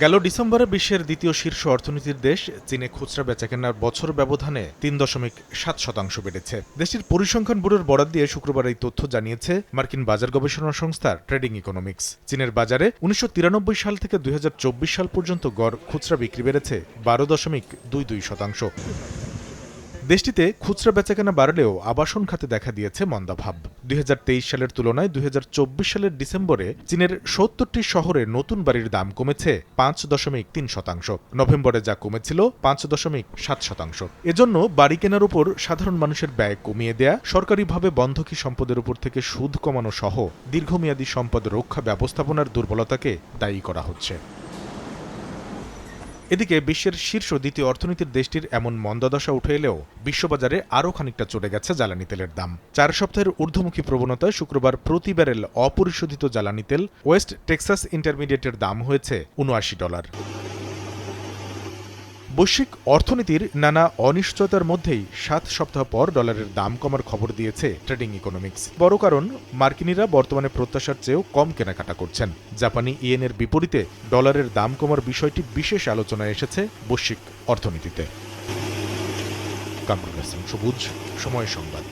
গেল ডিসেম্বরে বিশ্বের দ্বিতীয় শীর্ষ অর্থনীতির দেশ চীনে খুচরা বেচাকেনার বছর ব্যবধানে ৩.৭% বেড়েছে। দেশটির পরিসংখ্যান ব্যুরোর বরাত দিয়ে শুক্রবার এই তথ্য জানিয়েছে মার্কিন বাজার গবেষণা সংস্থা ট্রেডিং ইকোনমিক্স। চীনের বাজারে ১৯৯৩ সাল থেকে ২০২৪ সাল পর্যন্ত গড় খুচরা বিক্রি বেড়েছে ১২.২২%। দেশটিতে খুচরা বেচাকেনা বাড়লেও আবাসন খাতে দেখা দিয়েছে মন্দাভাব। ২০২৩ সালের তুলনায় ২০২৪ সালের ডিসেম্বরে চীনের ৭০টি শহরে নতুন বাড়ির দাম কমেছে ৫.৩%। নভেম্বরে যা কমেছিল ৫.৭%। এজন্য বাড়ি কেনার উপর সাধারণ মানুষের ব্যয় কমিয়ে দেয়া, সরকারিভাবে বন্ধকি সম্পদের উপর থেকে সুদ কমানো সহ দীর্ঘমেয়াদী সম্পদ রক্ষা ব্যবস্থাপনার দুর্বলতাকে দায়ী করা হচ্ছে। এদিকে বিশ্বের শীর্ষ দ্বিতীয় অর্থনীতির দেশটির এমন মন্দাদশা উঠে এলেও বিশ্ববাজারে আরও খানিকটা চড়ে গেছে জ্বালানি তেলের দাম। ৪ সপ্তাহের ঊর্ধ্বমুখী প্রবণতায় শুক্রবার প্রতি ব্যারেল অপরিশোধিত জ্বালানি তেল ওয়েস্ট টেক্সাস ইন্টারমিডিয়েটের দাম হয়েছে $৭৯। বৈশ্বিক অর্থনীতির নানা অনিশ্চয়তার মধ্যেই ৭ সপ্তাহ পর ডলারের দাম কমার খবর দিয়েছে ট্রেডিং ইকোনমিক্স। বড় কারণ, মার্কিনিরা বর্তমানে প্রত্যাশার চেয়েও কম কেনাকাটা করছেন। জাপানি ইয়েনের বিপরীতে ডলারের দাম কমার বিষয়টি বিশেষ আলোচনায় এসেছে বৈশ্বিক অর্থনীতিতে। কামরুল হাসান সবুজ, সময় সংবাদ।